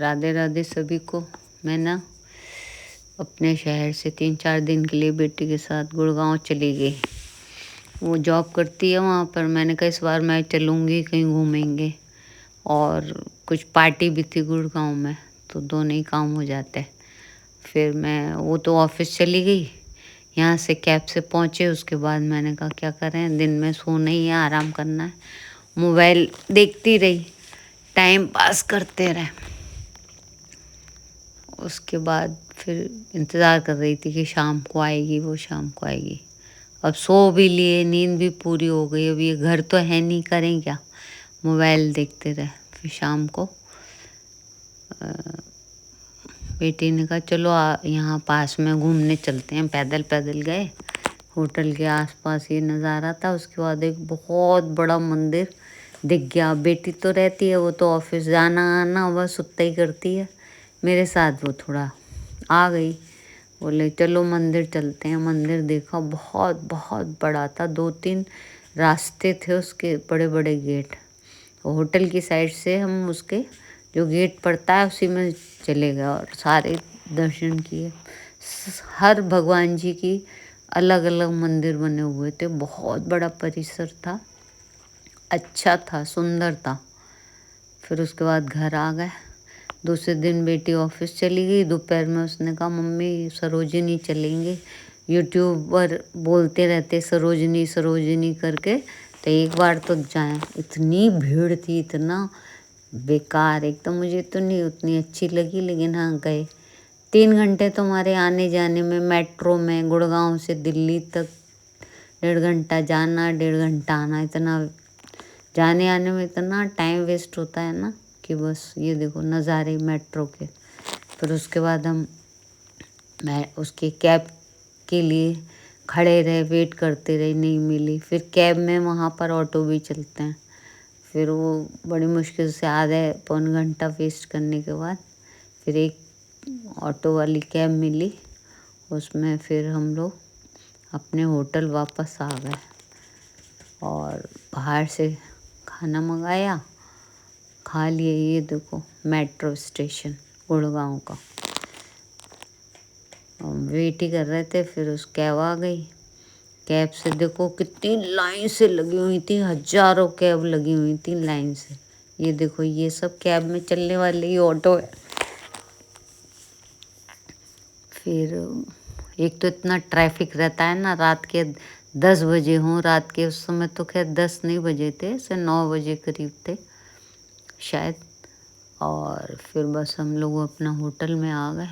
राधे राधे सभी को। मैं ना अपने शहर से 3-4 दिन के लिए बेटी के साथ गुड़गांव चली गई। वो जॉब करती है वहाँ पर। मैंने कहा इस बार मैं चलूँगी, कहीं घूमेंगे। और कुछ पार्टी भी थी गुड़गांव में, तो दोनों ही काम हो जाते। फिर वो तो ऑफिस चली गई। यहाँ से कैब से पहुँचे, उसके बाद मैंने कहा क्या करें, दिन में सोना ही है, आराम करना है। मोबाइल देखती रही, टाइम पास करते रहे। उसके बाद फिर इंतज़ार कर रही थी कि शाम को आएगी, वो शाम को आएगी। अब सो भी लिए, नींद भी पूरी हो गई। अब ये घर तो है नहीं, करें क्या, मोबाइल देखते रहे। फिर शाम को बेटी ने कहा चलो यहाँ पास में घूमने चलते हैं। पैदल पैदल गए। होटल के आसपास ये नज़ारा था। उसके बाद एक बहुत बड़ा मंदिर दिख गया। बेटी तो रहती है, वो तो ऑफिस जाना आना बस उतना ही करती है। मेरे साथ वो थोड़ा आ गई। बोले चलो मंदिर चलते हैं। मंदिर देखा, बहुत बहुत बड़ा था। 2-3 रास्ते थे उसके, बड़े बड़े गेट। होटल की साइड से हम उसके जो गेट पड़ता है उसी में चले गए और सारे दर्शन किए। हर भगवान जी की अलग अलग मंदिर बने हुए थे। बहुत बड़ा परिसर था, अच्छा था, सुंदर था। फिर उसके बाद घर आ गए। दूसरे दिन बेटी ऑफिस चली गई। दोपहर में उसने कहा मम्मी सरोजिनी चलेंगे। यूट्यूब पर बोलते रहते सरोजिनी सरोजिनी करके, तो एक बार तो जाएं। इतनी भीड़ थी, इतना बेकार एकदम। मुझे तो नहीं उतनी अच्छी लगी, लेकिन हाँ गए। 3 घंटे तो हमारे आने जाने में, मेट्रो में गुड़गांव से दिल्ली तक 1.5 घंटा जाना, 1.5 घंटा आना। इतना जाने आने में इतना टाइम वेस्ट होता है ना कि बस ये देखो नज़ारे मेट्रो के। फिर उसके बाद मैं उसके कैब के लिए खड़े रहे, वेट करते रहे, नहीं मिली। फिर कैब में वहाँ पर ऑटो भी चलते हैं। फिर वो बड़ी मुश्किल से आधे पौन घंटा वेस्ट करने के बाद फिर एक ऑटो वाली कैब मिली। उसमें फिर हम लोग अपने होटल वापस आ गए और बाहर से खाना मंगाया, खा लिए। ये देखो मेट्रो स्टेशन गुड़गांव का। वेट ही कर रहे थे, फिर उस कैब आ गई। कैब से देखो कितनी लाइन से लगी हुई थी, हजारों कैब लगी हुई थी लाइन से। ये देखो ये सब कैब में चलने वाले ही ऑटो है। फिर एक तो इतना ट्रैफिक रहता है ना, रात के 10 बजे हों, रात के उस समय तो खैर 10 नहीं बजे थे, से 9 बजे करीब थे शायद। और फिर बस हम लोग अपना होटल में आ गए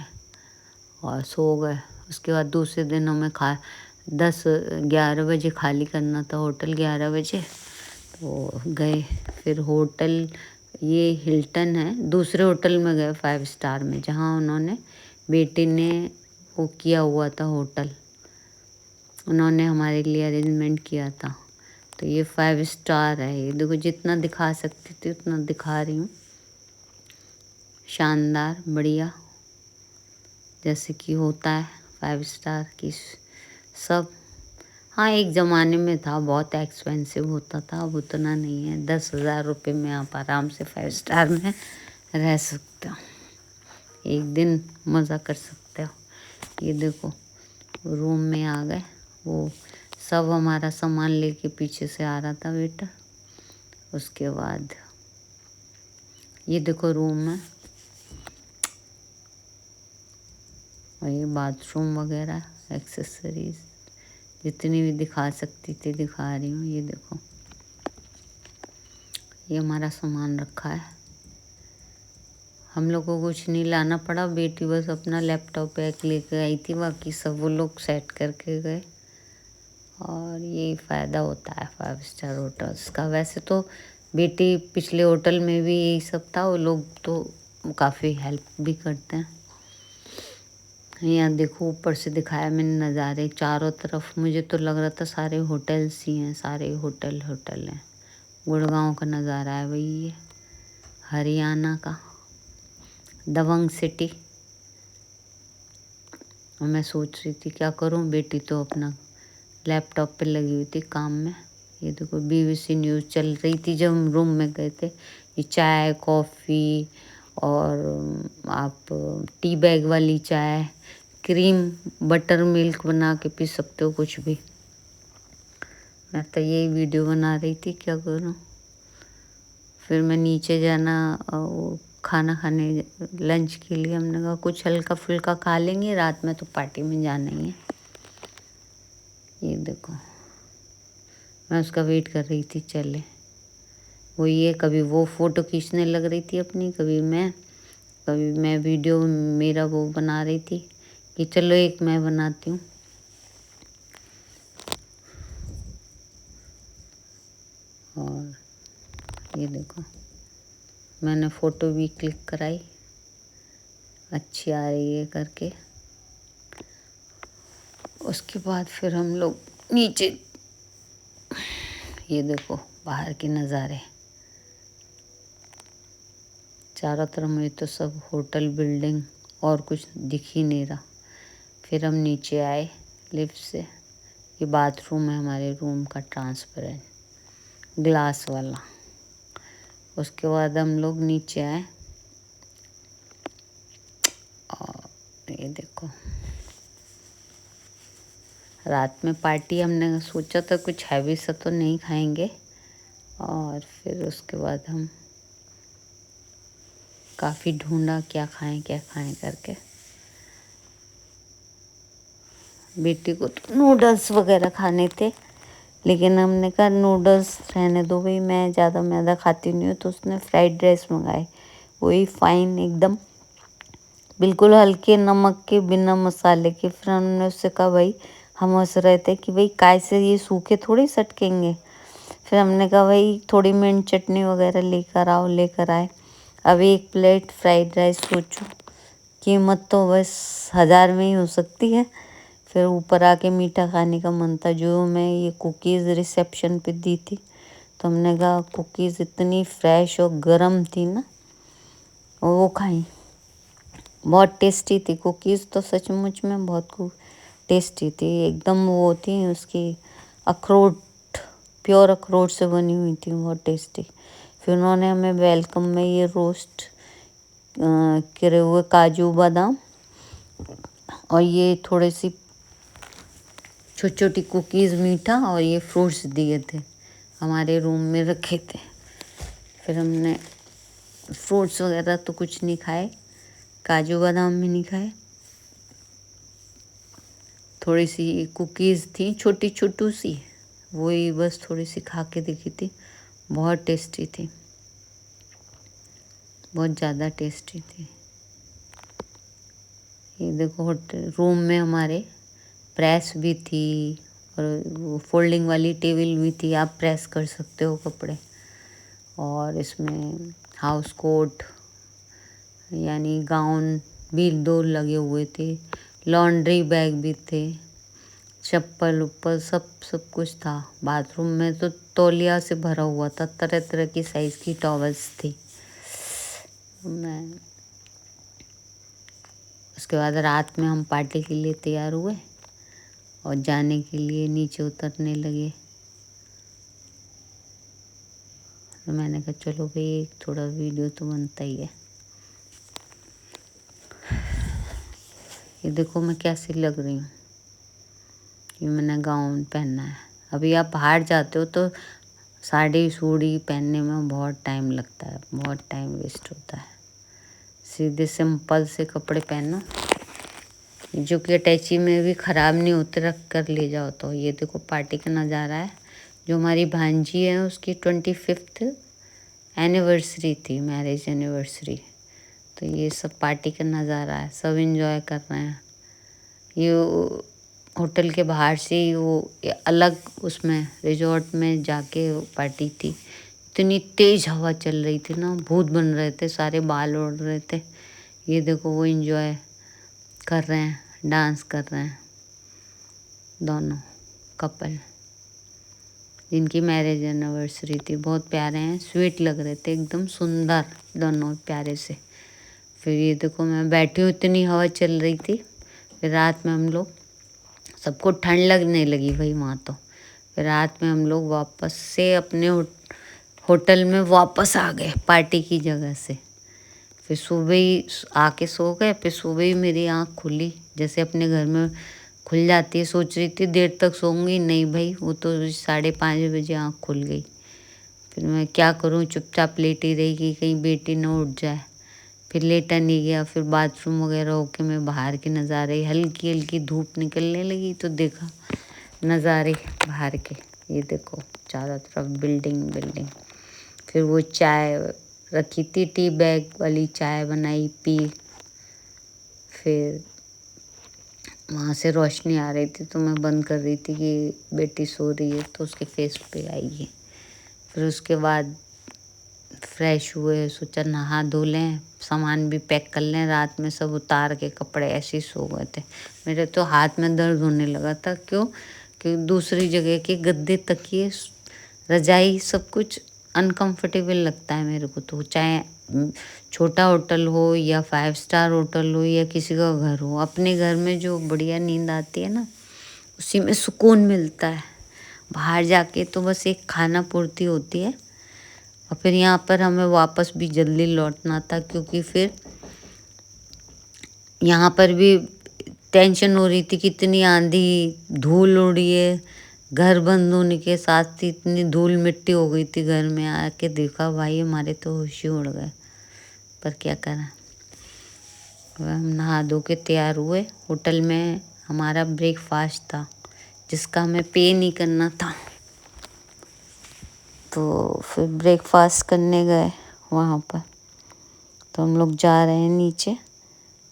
और सो गए। उसके बाद दूसरे दिन हमें 10-11 बजे खाली करना था होटल, 11 बजे तो गए। फिर होटल ये हिल्टन है, दूसरे होटल में गए 5 स्टार में, जहाँ उन्होंने बेटी ने वो किया हुआ था होटल, उन्होंने हमारे लिए अरेंजमेंट किया था। तो ये 5 स्टार है। ये देखो जितना दिखा सकती थी उतना दिखा रही हूँ। शानदार, बढ़िया, जैसे कि होता है 5 स्टार की सब। हाँ एक ज़माने में था, बहुत एक्सपेंसिव होता था, अब उतना नहीं है। 10,000 रुपये में आप आराम से 5 स्टार में रह सकते हो, एक दिन मज़ा कर सकते हो। ये देखो रूम में आ गए। वो सब हमारा सामान लेके पीछे से आ रहा था वेटर। उसके बाद ये देखो रूम है, और ये बाथरूम वगैरह एक्सेसरीज जितनी भी दिखा सकती थी दिखा रही हूँ। ये देखो ये हमारा सामान रखा है। हम लोग को कुछ नहीं लाना पड़ा, बेटी बस अपना लैपटॉप पैक लेकर आई थी, बाकी सब वो लोग सेट करके गए। और यही फ़ायदा होता है 5 स्टार होटल्स का। वैसे तो बेटी पिछले होटल में भी यही सब था, वो लोग तो काफ़ी हेल्प भी करते हैं। यहाँ देखो ऊपर से दिखाया मैंने नज़ारे चारों तरफ। मुझे तो लग रहा था सारे होटल्स ही हैं, सारे होटल हैं। गुड़गांव का नज़ारा है भाई ये, हरियाणा का दबंग सिटी। और मैं सोच रही थी क्या करूं, बेटी तो अपना लैपटॉप पे लगी हुई थी काम में। ये देखो BBC न्यूज़ चल रही थी जब हम रूम में गए थे। ये चाय कॉफ़ी اور آپ ٹی بیگ والی چائے، کریم بٹر ملک بنا کے پی سکتے ہو، کچھ بھی۔ میں تو یہی ویڈیو بنا رہی تھی، کیا کروں۔ پھر میں نیچے جانا کھانا کھانے لنچ کے لیے، ہم نے کہا کچھ ہلکا پھلکا کھا لیں گے، رات میں تو پارٹی میں جانا ہی ہے۔ یہ دیکھو میں اس کا ویٹ کر رہی تھی، چلے وہ یہ کبھی وہ فوٹو کھینچنے لگ رہی تھی اپنی، کبھی میں ویڈیو میرا وہ بنا رہی تھی کہ چلو ایک میں بناتی ہوں۔ اور یہ دیکھو میں نے فوٹو بھی کلک کرائی، اچھی آ رہی ہے کر کے۔ اس کے بعد پھر ہم لوگ نیچے، یہ دیکھو باہر کے نظارے، چاروں طرف میں تو سب ہوٹل بلڈنگ اور کچھ دکھ ہی نہیں رہا۔ پھر ہم نیچے آئے لفٹ سے، یہ باتھ روم ہے ہمارے روم کا، ٹرانسپیرنٹ گلاس والا۔ اس کے بعد ہم لوگ نیچے آئے اور یہ دیکھو رات میں پارٹی، ہم نے سوچا تھا کچھ ہیوی سا تو نہیں کھائیں گے، اور پھر اس کے بعد ہم کافی ڈھونڈا کیا کھائیں کر کے۔ بیٹی کو تو نوڈلس وغیرہ کھانے تھے، لیکن ہم نے کہا نوڈلس رہنے دو بھائی، میں زیادہ میدا کھاتی نہیں ہوں، تو اس نے فرائیڈ رائس منگائے، وہی فائن ایک دم، بالکل ہلکے نمک کے، بنا مسالے کے۔ پھر ہم نے اس سے کہا بھائی، ہم ہنس رہے تھے کہ بھائی کائے سے یہ سوکھے تھوڑی سٹکیں گے۔ پھر ہم نے کہا بھائی تھوڑی منٹ چٹنی وغیرہ لے کر آئے۔ اب ایک پلیٹ فرائیڈ رائس سوچو، قیمت تو بس 1000 میں ہی ہو سکتی ہے۔ پھر اوپر آ کے میٹھا کھانے کا من تھا، جو میں یہ کوکیز ریسیپشن پہ دی تھی، تو ہم نے کہا کوکیز اتنی فریش اور گرم تھی نا، وہ کھائیں، بہت ٹیسٹی تھی کوکیز تو، سچ مچ میں بہت ٹیسٹی تھی ایک دم۔ وہ تھی اس کی اخروٹ، پیور اخروٹ سے بنی ہوئی تھی، بہت ٹیسٹی۔ پھر انہوں نے ہمیں ویلکم میں یہ روسٹ کرے ہوئے کاجو بادام اور یہ تھوڑے سی چھوٹی چھوٹی کوکیز میٹھا اور یہ فروٹس دیے تھے، ہمارے روم میں رکھے تھے۔ پھر ہم نے فروٹس وغیرہ تو کچھ نہیں کھائے، کاجو بادام بھی نہیں کھائے، تھوڑی سی کوکیز تھیں چھوٹی چھوٹو سی، وہی بس تھوڑی سی کھا کے دیکھی تھی، بہت ٹیسٹی تھی، بہت زیادہ ٹیسٹی تھی۔ یہ دیکھو روم میں ہمارے پریس بھی تھی، اور وہ فولڈنگ والی ٹیبل بھی تھی، آپ پریس کر سکتے ہو کپڑے، اور اس میں ہاؤس کوٹ یعنی گاؤن بھی 2 لگے ہوئے تھے، لانڈری بیگ بھی تھے، چپل اوپر سب کچھ تھا۔ باتھ روم میں تو تولیہ سے بھرا ہوا تھا، طرح طرح کی سائز کی ٹاولس تھی۔ اس کے بعد رات میں ہم پارٹی کے لیے تیار ہوئے اور جانے کے لیے نیچے اترنے لگے۔ تو میں نے کہا چلو بھائی ایک تھوڑا ویڈیو تو بنتا ہی ہے۔ یہ دیکھو میں کیسی لگ رہی ہوں، یہ میں نے گاؤن پہننا ہے۔ ابھی آپ باہر جاتے ہو تو ساڑی سوڑی پہننے میں بہت ٹائم لگتا ہے، بہت ٹائم ویسٹ ہوتا ہے، سیدھے سمپل سے کپڑے پہنو جو کہ اٹیچی میں بھی خراب نہیں ہوتے، رکھ کر لے جاؤ تو۔ یہ دیکھو پارٹی کا نظارہ ہے، جو ہماری بھانجی ہے اس کی 25th اینیورسری تھی، میرج اینیورسری، تو یہ سب پارٹی کا نظارہ ہے، سب انجوائے کر رہے ہیں۔ یہ ہوٹل کے باہر سے ہی وہ الگ اس میں ریزورٹ میں جا کے پارٹی تھی، اتنی تیز ہوا چل رہی تھی نا، بھوت بن رہے تھے، سارے بال اڑ رہے تھے۔ یہ دیکھو وہ انجوائے کر رہے ہیں، ڈانس کر رہے ہیں دونوں کپل، جن کی میرج اینیورسری تھی، بہت پیارے ہیں، سویٹ لگ رہے تھے، ایک دم سندر دونوں، پیارے سے۔ پھر یہ دیکھو میں بیٹھی ہوں، اتنی ہوا چل رہی تھی۔ پھر رات میں ہم لوگ، سب کو ٹھنڈ لگنے لگی بھائی وہاں تو، پھر رات میں ہم لوگ واپس سے اپنے ہوٹل میں واپس آ گئے پارٹی کی جگہ سے۔ फिर सुबह ही आके सो गए, फिर सुबह ही मेरी आँख खुली, जैसे अपने घर में खुल जाती है। सोच रही थी देर तक सोऊंगी, नहीं भाई, वो तो 5:30 बजे आँख खुल गई। फिर मैं क्या करूँ, चुपचाप लेटी रही कि कहीं बेटी न उठ जाए। फिर लेटा नहीं गया। फिर बाथरूम वगैरह होके मैं बाहर के नज़ारे, हल्की हल्की धूप निकलने लगी तो देखा नज़ारे बाहर के, ये देखो चारों तरफ बिल्डिंग बिल्डिंग। फिर वो चाय रखी थी, टी बैग वाली चाय बनाई, पी। फिर वहाँ से रोशनी आ रही थी तो मैं बंद कर रही थी कि बेटी सो रही है तो उसके फेस पे आई है। फिर उसके बाद फ्रेश हुए, सोचा नहा धो लें, सामान भी पैक कर लें, रात में सब उतार के कपड़े ऐसे ही सो गए थे। मेरे तो हाथ में दर्द होने लगा था। क्यों? कि दूसरी जगह के गद्दे, तकिए, रजाई सब कुछ अनकंफर्टेबल लगता है मेरे को। तो चाहे छोटा होटल हो या 5 स्टार होटल हो या किसी का घर हो, अपने घर में जो बढ़िया नींद आती है ना, उसी में सुकून मिलता है। बाहर जाके तो बस एक खाना पूर्ति होती है, और फिर यहाँ पर हमें वापस भी जल्दी लौटना था, क्योंकि फिर यहाँ पर भी टेंशन हो रही थी कि इतनी आंधी, धूल उड़ी है। घर बंद होने के साथ ही इतनी धूल मिट्टी हो गई थी। घर में आके देखा भाई हमारे तो होश ही उड़ गए, पर क्या करें। वह हम नहा धो के तैयार हुए। होटल में हमारा ब्रेकफास्ट था जिसका हमें पे नहीं करना था। तो फिर ब्रेकफास्ट करने गए वहाँ पर। तो हम लोग जा रहे हैं नीचे।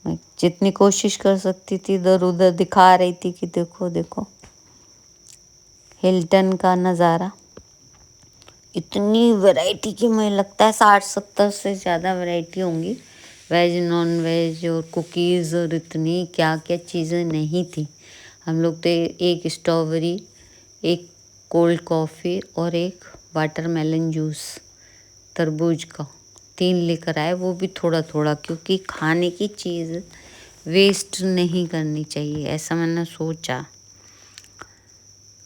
मैं जितनी कोशिश कर सकती थी इधर उधर दिखा रही थी कि देखो देखो हिल्टन का नज़ारा। इतनी वैरायटी की, मुझे लगता है 60-70 से ज़्यादा वैरायटी होंगी, वेज नॉन वेज और कुकीज़, और इतनी क्या क्या चीज़ें नहीं थी। हम लोग तो एक स्ट्रॉबेरी, एक कोल्ड कॉफ़ी और एक वाटरमेलन जूस, तरबूज का 3 लेकर आए, वो भी थोड़ा थोड़ा, क्योंकि खाने की चीज़ वेस्ट नहीं करनी चाहिए, ऐसा मैंने सोचा।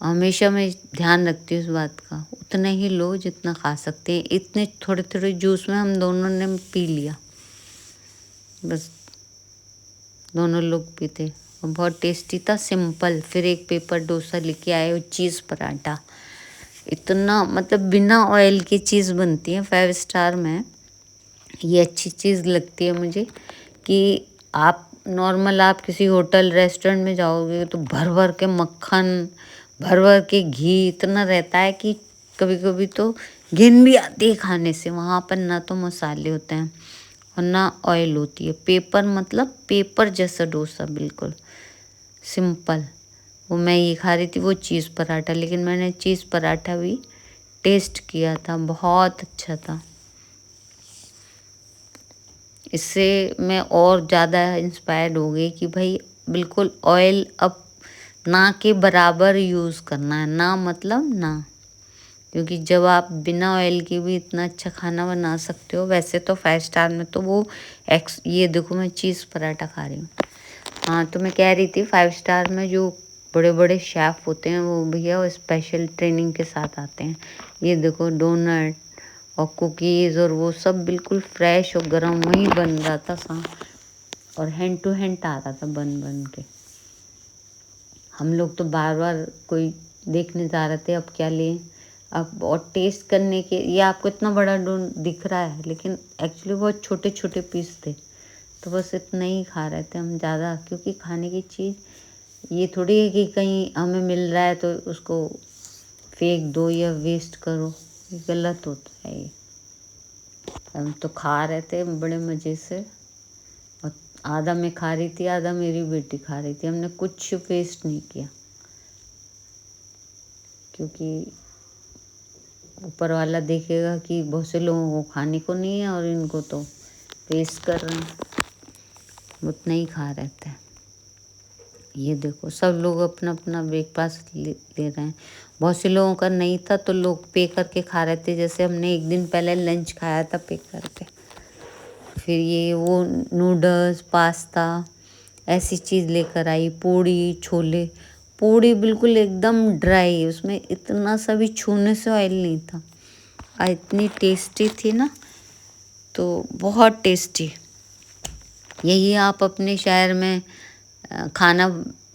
हमेशा मैं ध्यान रखती हूँ इस बात का, उतना ही लो जितना खा सकते हैं। इतने थोड़े थोड़े जूस में हम दोनों ने पी लिया, बस दोनों लोग पीते, और बहुत टेस्टी था, सिंपल। फिर एक पेपर डोसा लेके आए और चीज़ पराठा, इतना मतलब बिना ऑयल की चीज़ बनती है 5 स्टार में। ये अच्छी चीज़ लगती है मुझे कि आप नॉर्मल आप किसी होटल रेस्टोरेंट में जाओगे तो भर भर के मक्खन, भर भर के घी इतना रहता है कि कभी कभी तो घिन भी आती है खाने से। वहाँ पर ना तो मसाले होते हैं और ना ऑयल होती है। पेपर मतलब पेपर जैसा डोसा, बिल्कुल सिंपल। वो मैं ये खा रही थी, वो चीज़ पराठा, लेकिन मैंने चीज़ पराठा भी टेस्ट किया था, बहुत अच्छा था। इससे मैं और ज़्यादा इंस्पायर्ड हो गई कि भाई बिल्कुल ऑयल अब ना के बराबर यूज़ करना है, ना मतलब ना। क्योंकि जब आप बिना ऑयल के भी इतना अच्छा खाना बना सकते हो, वैसे तो 5 स्टार में तो वो ये देखो मैं चीज़ पराठा खा रही हूँ। हाँ, तो मैं कह रही थी 5 स्टार में जो बड़े बड़े शेफ़ होते हैं वो भैया वो स्पेशल ट्रेनिंग के साथ आते हैं। ये देखो डोनट और कुकीज़ और वो सब बिल्कुल फ्रेश और गर्म वहीं बन रहा था और हैंड टू हैंड आ रहा था बन बन के। हम लोग तो बार बार कोई देखने जा रहे थे अब क्या लें अब, और टेस्ट करने के। ये आपको इतना बड़ा डोन दिख रहा है लेकिन एक्चुअली बहुत छोटे छोटे पीस थे, तो बस इतना ही खा रहे थे हम ज़्यादा। क्योंकि खाने की चीज़ ये थोड़ी है कि कहीं हमें मिल रहा है तो उसको फेंक दो या वेस्ट करो, ये गलत होता है। ये हम तो खा रहे थे बड़े मज़े से, और आधा मैं खा रही थी, आधा मेरी बेटी खा रही थी। हमने कुछ वेस्ट नहीं किया, क्योंकि ऊपर वाला देखेगा कि बहुत से लोगों को खाने को नहीं है और इनको तो वेस्ट कर रहे हैं, उतना ही खा रहे थे। ये देखो सब लोग अपना अपना ब्रेकफास्ट ले रहे हैं। बहुत से लोगों का नहीं था तो लोग पे करके खा रहे थे, जैसे हमने एक दिन पहले लंच खाया था पे करके। फिर ये वो नूडल्स, पास्ता, ऐसी चीज़ लेकर आई, पूड़ी, छोले। पूड़ी बिल्कुल एकदम ड्राई, उसमें इतना सा भी छूने से ऑयल नहीं था, इतनी टेस्टी थी ना, तो बहुत टेस्टी। यही आप अपने शहर में खाना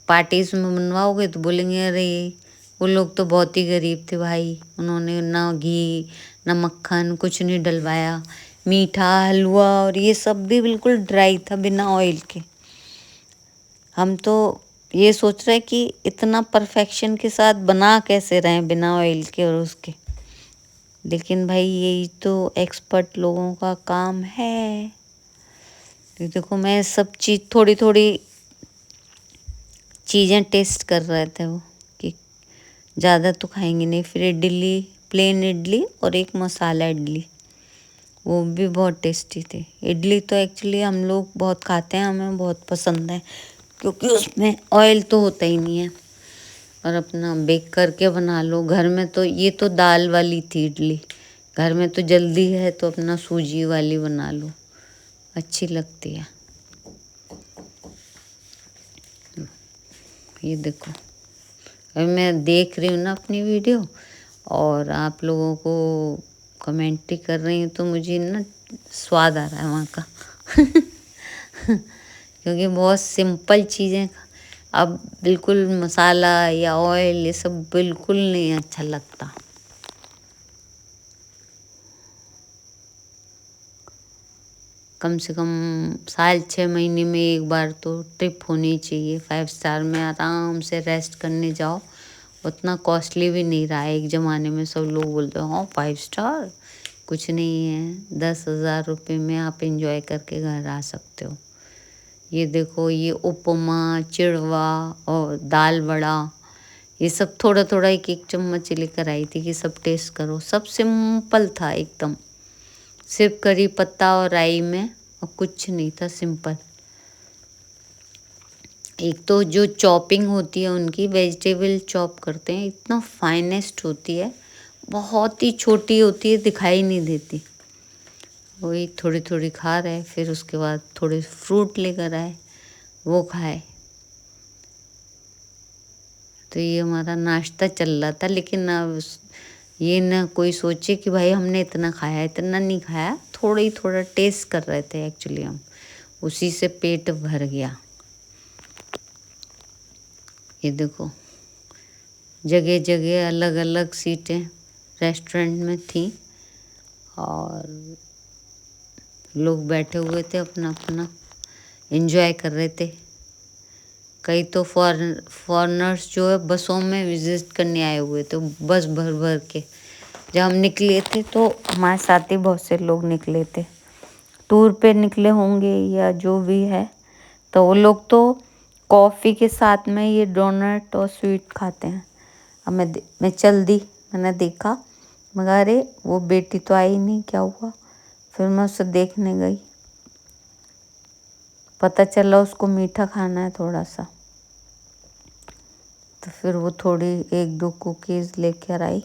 पार्टीज में बनवाओगे तो बोलेंगे अरे वो लोग तो बहुत ही गरीब थे भाई, उन्होंने ना घी ना मक्खन कुछ नहीं डलवाया, मीठा हलवा और ये सब भी बिल्कुल ड्राई था बिना ऑयल के। हम तो ये सोच रहे हैं कि इतना परफेक्शन के साथ बना कैसे रहे बिना ऑयल के और उसके, लेकिन भाई यही तो एक्सपर्ट लोगों का काम है। तो देखो मैं सब चीज़ थोड़ी थोड़ी चीज़ें टेस्ट कर रहे थे वो कि ज़्यादा तो खाएंगे नहीं। फिर इडली, प्लेन इडली और एक मसाला इडली, वो भी बहुत टेस्टी थे। इडली तो एक्चुअली हम लोग बहुत खाते हैं, हमें बहुत पसंद है क्योंकि उसमें ऑयल तो होता ही नहीं है और अपना बेक करके बना लो। घर में तो ये तो दाल वाली थी इडली, घर में तो जल्दी है तो अपना सूजी वाली बना लो, अच्छी लगती है। ये देखो अभी मैं देख रही हूँ ना अपनी वीडियो और आप लोगों को कमेंट्री कर रही हूँ तो मुझे ना स्वाद आ रहा है वहाँ का क्योंकि बहुत सिंपल चीज़ें अब बिल्कुल मसाला या ऑयल ये सब बिल्कुल नहीं अच्छा लगता। कम से कम साल 6 महीने में एक बार तो ट्रिप होनी चाहिए 5 स्टार में, आराम से रेस्ट करने जाओ। उतना कॉस्टली भी नहीं रहा है। एक ज़माने में सब लोग बोलते हैं हाँ 5 स्टार कुछ नहीं है, 10,000 रुपये में आप एंजॉय करके घर आ सकते हो। ये देखो ये उपमा, चिड़वा और दाल बड़ा, ये सब थोड़ा थोड़ा एक एक चम्मच लेकर आई थी कि सब टेस्ट करो। सब सिंपल था एकदम, सिर्फ करी पत्ता और राई में और कुछ नहीं था, सिंपल। एक तो जो चॉपिंग होती है उनकी, वेजिटेबल चॉप करते हैं, इतना फाइनेस्ट होती है, बहुत ही छोटी होती है, दिखाई नहीं देती। वही थोड़ी थोड़ी खा रहे, फिर उसके बाद थोड़े फ्रूट लेकर आए, वो खाए। तो ये हमारा नाश्ता चल रहा था। लेकिन अब ये ना कोई सोचे कि भाई हमने इतना खाया, इतना नहीं खाया, थोड़ा ही थोड़ा टेस्ट कर रहे थे एक्चुअली हम, उसी से पेट भर गया। ये देखो जगह जगह अलग अलग सीटें रेस्टोरेंट में थी और लोग बैठे हुए थे, अपना अपना एंजॉय कर रहे थे। कई तो फॉरेनर्स जो है बसों में विजिट करने आए हुए थे, बस भर भर के। जब हम निकले थे तो हमारे साथ ही बहुत से लोग निकले थे, टूर पे निकले होंगे या जो भी है। तो वो लोग तो कॉफ़ी के साथ में ये डोनट और स्वीट खाते हैं। अब मैं चल दी, मैंने देखा, मगर अरे वो बेटी तो आई नहीं, क्या हुआ। फिर मैं उसे देखने गई, पता चला उसको मीठा खाना है थोड़ा सा। तो फिर वो थोड़ी 1-2 कुकीज़ लेकर आई।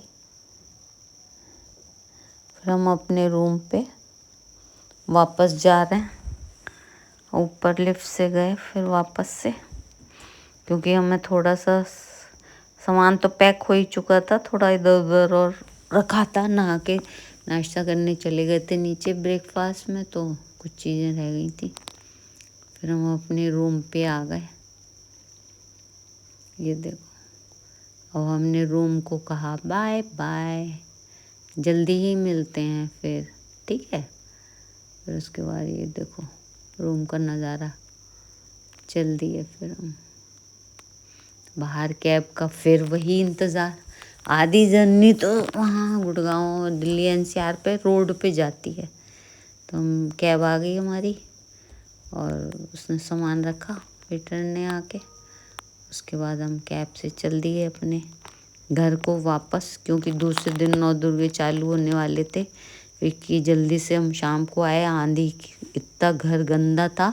फिर हम अपने रूम पे वापस जा रहे हैं, ऊपर लिफ्ट से गए फिर वापस से, क्योंकि हमें थोड़ा सा सामान तो पैक हो ही चुका था, थोड़ा इधर उधर और रखा था। नहा के नाश्ता करने चले गए थे नीचे ब्रेकफास्ट में, तो कुछ चीज़ें रह गई थी। फिर हम अपने रूम पे आ गए। ये देखो अब हमने रूम को कहा बाय बाय, जल्दी ही मिलते हैं फिर, ठीक है। फिर उसके बाद ये देखो रूम का नज़ारा, चल दिए फिर हम बाहर। कैब का फिर वही इंतज़ार, आधी जर्नी तो वहाँ गुड़गांव दिल्ली एनसीआर पे रोड पे जाती है। तो हम कैब आ गई हमारी और उसने सामान रखा वेटर ने आके। उसके बाद हम कैब से चल दिए अपने घर को वापस, क्योंकि दूसरे दिन 9 दुर्गे चालू होने वाले थे। कि जल्दी से हम शाम को आए, आंधी इतना घर गंदा था,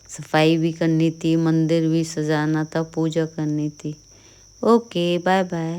सफाई भी करनी थी, मंदिर भी सजाना था, पूजा करनी थी। Okay bye bye.